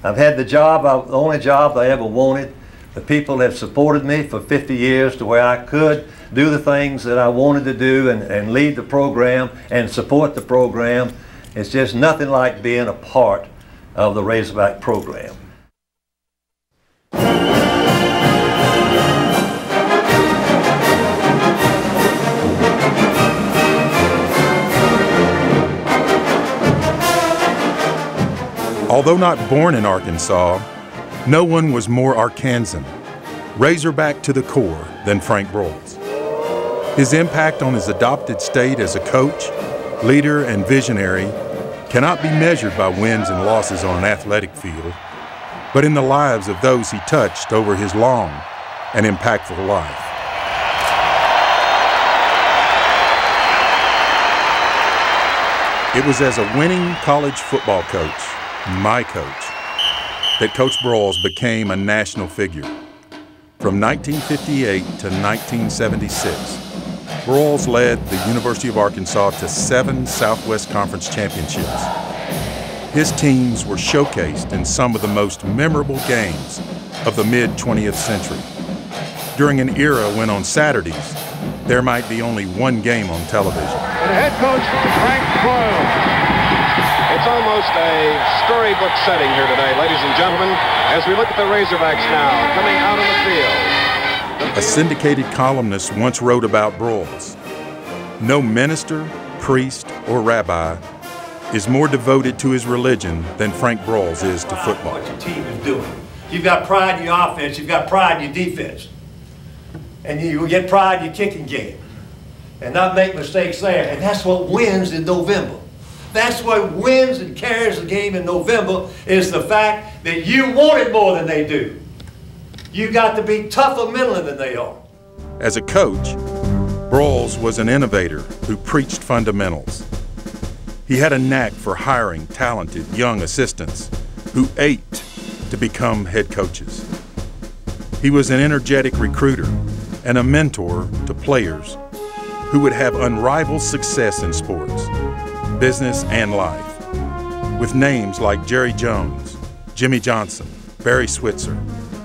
I've had the job, the only job I ever wanted. The people have supported me for 50 years to where I could do the things that I wanted to do and lead the program and support the program. It's just nothing like being a part of the Razorback program. Although not born in Arkansas, no one was more Arkansan, Razorback to the core, than Frank Broyles. His impact on his adopted state as a coach, leader, and visionary cannot be measured by wins and losses on an athletic field, but in the lives of those he touched over his long and impactful life. It was as a winning college football coach, my coach, that Coach Broyles became a national figure. From 1958 to 1976, Broyles led the University of Arkansas to 7 Southwest Conference championships. His teams were showcased in some of the most memorable games of the mid-20th century, during an era when on Saturdays, there might be only one game on television. And head coach Frank Broyles. It's almost a storybook setting here today, ladies and gentlemen, as we look at the Razorbacks now coming out on the field. A syndicated columnist once wrote about Broyles. No minister, priest, or rabbi is more devoted to his religion than Frank Broyles is to football. What your team is doing. You've got pride in your offense, you've got pride in your defense. And you get pride in your kicking game. And not make mistakes there. And that's what wins in November. That's what wins and carries the game in November, is the fact that you want it more than they do. You got to be tougher mentally than they are. As a coach, Broyles was an innovator who preached fundamentals. He had a knack for hiring talented young assistants who ached to become head coaches. He was an energetic recruiter and a mentor to players who would have unrivaled success in sports, business, and life, with names like Jerry Jones, Jimmy Johnson, Barry Switzer,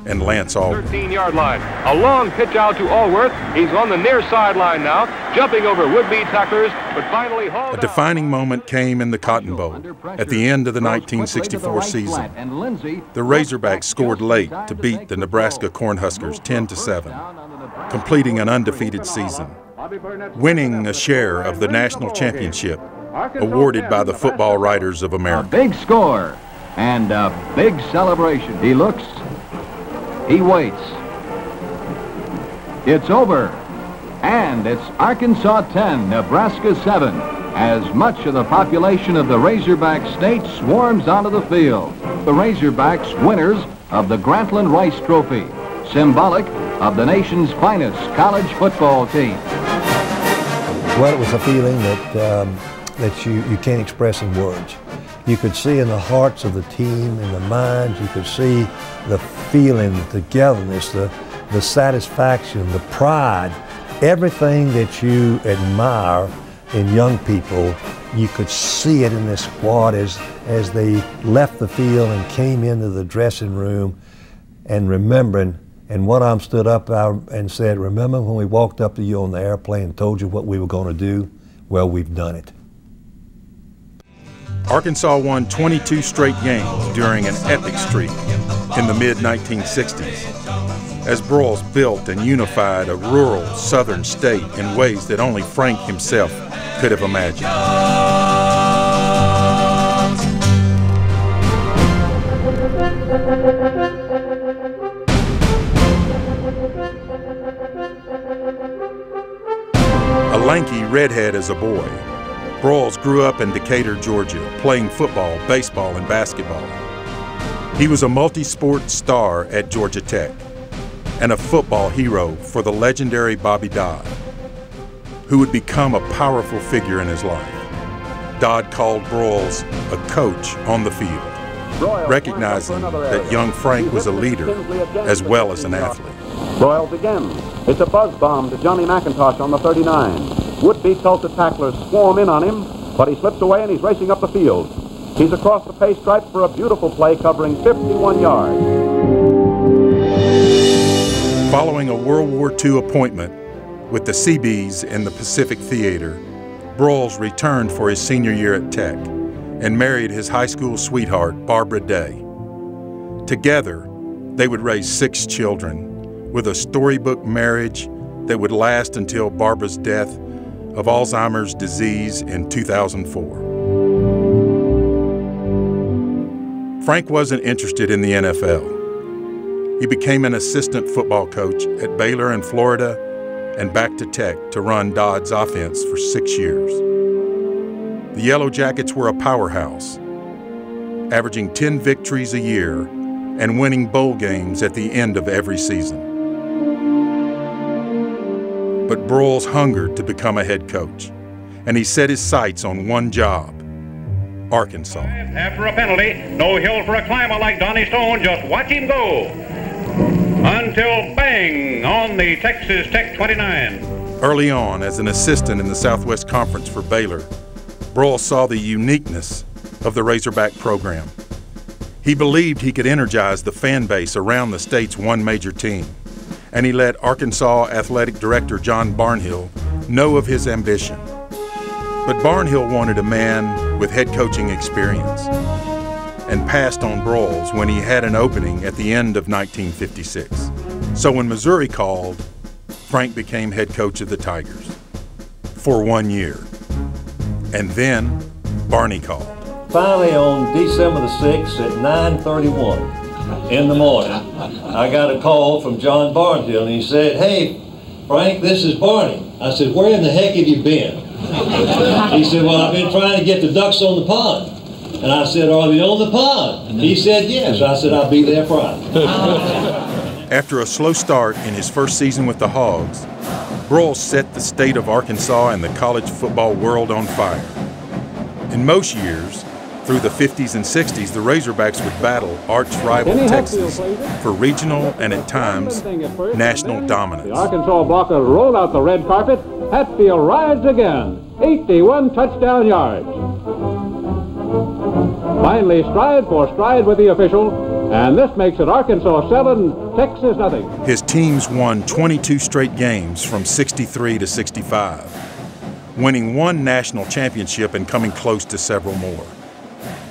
and Lance Alward. 13-yard line. A long pitch out to Allworth. He's on the near sideline now, jumping over would-be tacklers, but finally hauled A defining moment came in the Cotton Bowl at the end of the 1964 season. The Razorbacks scored late to beat the Nebraska Cornhuskers 10-7, completing an undefeated season, winning a share of the national championship awarded by the Football Writers of America. A big score and a big celebration. He looks, he waits. It's over. And it's Arkansas 10, Nebraska 7, as much of the population of the Razorback State swarms onto the field. The Razorbacks winners of the Grantland Rice Trophy, symbolic of the nation's finest college football team. Well, it was a feeling that you can't express in words. You could see in the hearts of the team, in the minds, you could see the feeling, the togetherness, the satisfaction, the pride, everything that you admire in young people, you could see it in this squad as they left the field and came into the dressing room, and remembering. And one of them stood up and said, "Remember when we walked up to you on the airplane and told you what we were going to do? Well, we've done it." Arkansas won 22 straight games during an epic streak in the mid-1960s, as Broyles built and unified a rural southern state in ways that only Frank himself could have imagined. A lanky redhead as a boy, Broyles grew up in Decatur, Georgia, playing football, baseball, and basketball. He was a multi-sport star at Georgia Tech and a football hero for the legendary Bobby Dodd, who would become a powerful figure in his life. Dodd called Broyles a coach on the field, recognizing that young Frank was a leader as well as an athlete. Broyles again. It's a buzz bomb to Johnny McIntosh on the 39. Would-be Tulsa tacklers swarm in on him, but he slips away and he's racing up the field. He's across the pay stripe for a beautiful play covering 51 yards. Following a World War II appointment with the Seabees in the Pacific Theater, Broyles returned for his senior year at Tech and married his high school sweetheart, Barbara Day. Together, they would raise 6 children with a storybook marriage that would last until Barbara's death of Alzheimer's disease in 2004. Frank wasn't interested in the NFL. He became an assistant football coach at Baylor in Florida and back to Tech to run Dodd's offense for 6 years. The Yellow Jackets were a powerhouse, averaging 10 victories a year and winning bowl games at the end of every season. But Broyles hungered to become a head coach, and he set his sights on one job: Arkansas. After a penalty, no hill for a climber like Donnie Stone. Just watch him go. Until bang on the Texas Tech 29. Early on, as an assistant in the Southwest Conference for Baylor, Broyles saw the uniqueness of the Razorback program. He believed he could energize the fan base around the state's one major team, and he let Arkansas Athletic Director John Barnhill know of his ambition. But Barnhill wanted a man with head coaching experience and passed on Broyles when he had an opening at the end of 1956. So when Missouri called, Frank became head coach of the Tigers for 1 year. And then Barney called. Finally, on December the 6th at 9:31 in the morning, I got a call from John Barnhill, and he said, "Hey, Frank, this is Barney." I said, "Where in the heck have you been?" He said, "Well, I've been trying to get the ducks on the pond." And I said, "Are they on the pond?" He said, "Yes." I said, "I'll be there Friday." After a slow start in his first season with the Hogs, Broyles set the state of Arkansas and the college football world on fire. In most years, through the 50s and 60s, the Razorbacks would battle arch-rival Texas for regional and, at times, national dominance. The Arkansas Blockers roll out the red carpet. Hatfield rides again. 81 touchdown yards. Finally, stride for stride with the official, and this makes it Arkansas 7, Texas nothing. His teams won 22 straight games from 63 to 65, winning 1 national championship and coming close to several more.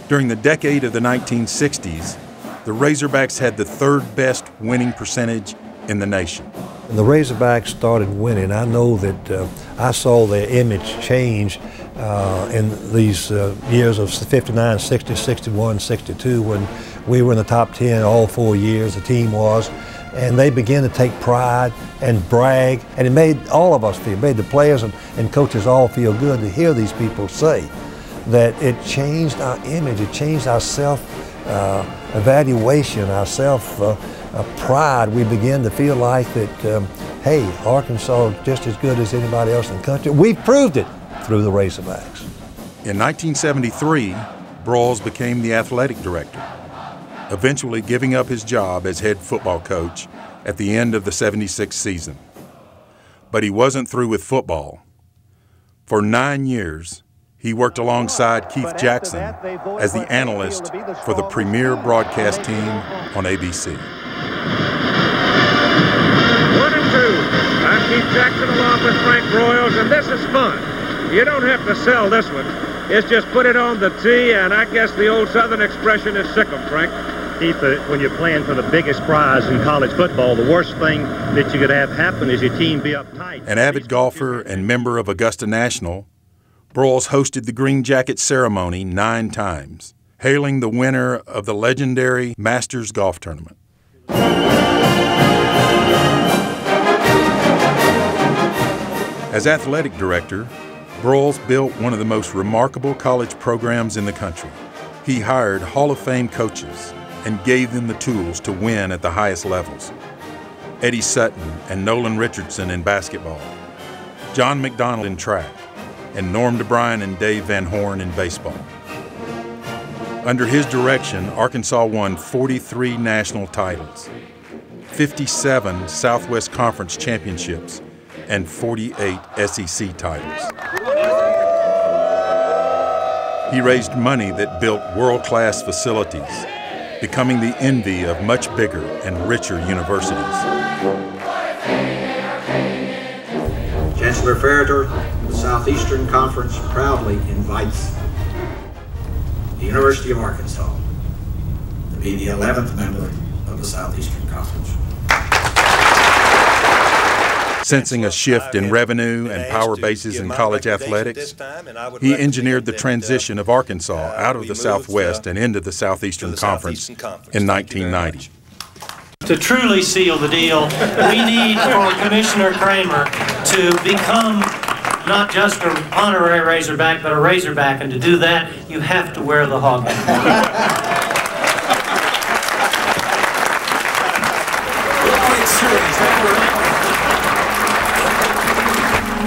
During the decade of the 1960s, the Razorbacks had the 3rd best winning percentage in the nation. When the Razorbacks started winning, I know that I saw their image change in these years of 59, 60, 61, 62, when we were in the top 10 all 4 years, the team was, and they began to take pride and brag, and it made all of us feel, made the players and coaches all feel good to hear these people say that it changed our image, it changed our self-evaluation, our self-pride. We began to feel like that, hey, Arkansas is just as good as anybody else in the country. We proved it through the Razorbacks. In 1973, Broyles became the athletic director, eventually giving up his job as head football coach at the end of the 76 season. But he wasn't through with football. For 9 years, he worked alongside Keith Jackson as the analyst for the premier broadcast team on ABC. 1-2. I'm Keith Jackson along with Frank Broyles, and this is fun. You don't have to sell this one. It's just put it on the tee, and I guess the old Southern expression is sick 'em, Frank. Keith, when you're playing for the biggest prize in college football, the worst thing that you could have happen is your team be uptight. An avid golfer and member of Augusta National, Broyles hosted the Green Jacket ceremony 9 times, hailing the winner of the legendary Masters Golf Tournament. As athletic director, Broyles built one of the most remarkable college programs in the country. He hired Hall of Fame coaches and gave them the tools to win at the highest levels. Eddie Sutton and Nolan Richardson in basketball, John McDonald in track, and Norm DeBryan and Dave Van Horn in baseball. Under his direction, Arkansas won 43 national titles, 57 Southwest Conference championships, and 48 SEC titles. He raised money that built world-class facilities, becoming the envy of much bigger and richer universities. Chancellor Ferreter, the Southeastern Conference proudly invites the University of Arkansas to be the 11th member of the Southeastern Conference. Sensing a shift in revenue and power bases in college athletics, he engineered the transition of Arkansas out of the Southwest and into the Southeastern Conference in 1990. To truly seal the deal, we need for Commissioner Kramer to become not just an honorary Razorback, but a Razorback, and to do that, you have to wear the hog hat.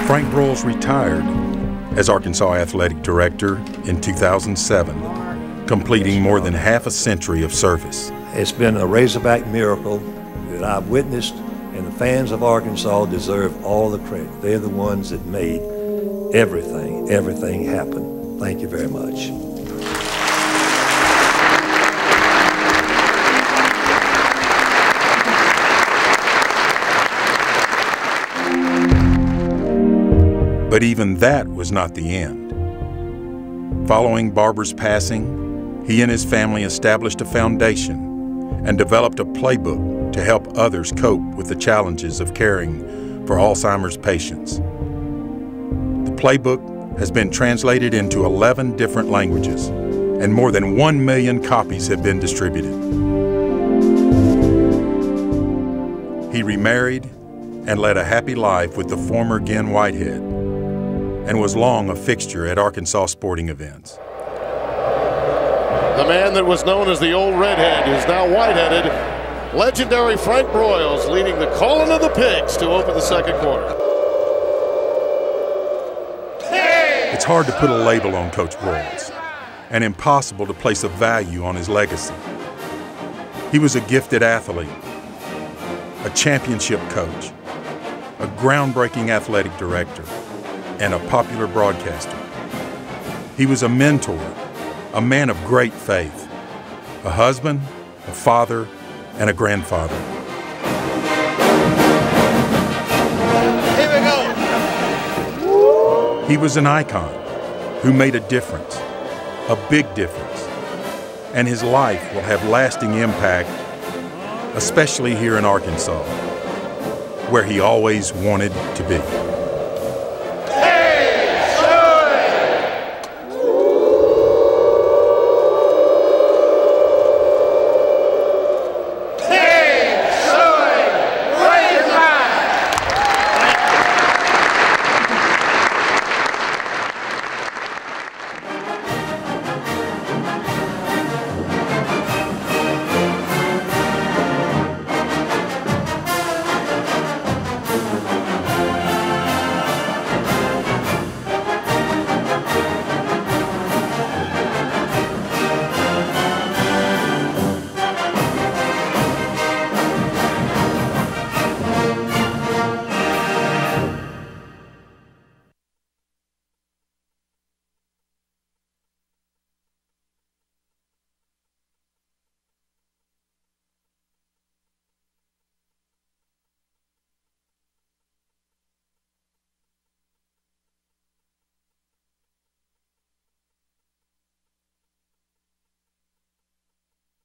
Frank Broyles retired as Arkansas Athletic Director in 2007, completing more than half a century of service. It's been a Razorback miracle that I've witnessed, and the fans of Arkansas deserve all the credit. They're the ones that made everything happen. Thank you very much. But even that was not the end. Following Barbara's passing, he and his family established a foundation and developed a playbook to help others cope with the challenges of caring for Alzheimer's patients. The playbook has been translated into 11 different languages, and more than 1 million copies have been distributed. He remarried and led a happy life with the former Ginn Whitehead, and was long a fixture at Arkansas sporting events. The man that was known as the old redhead is now white-headed. Legendary Frank Broyles leading the Calling of the Pigs to open the second quarter. It's hard to put a label on Coach Broyles, and impossible to place a value on his legacy. He was a gifted athlete, a championship coach, a groundbreaking athletic director, and a popular broadcaster. He was a mentor, a man of great faith, a husband, a father, and a grandfather. Here we go. He was an icon who made a difference, a big difference, and his life will have lasting impact, especially here in Arkansas, where he always wanted to be.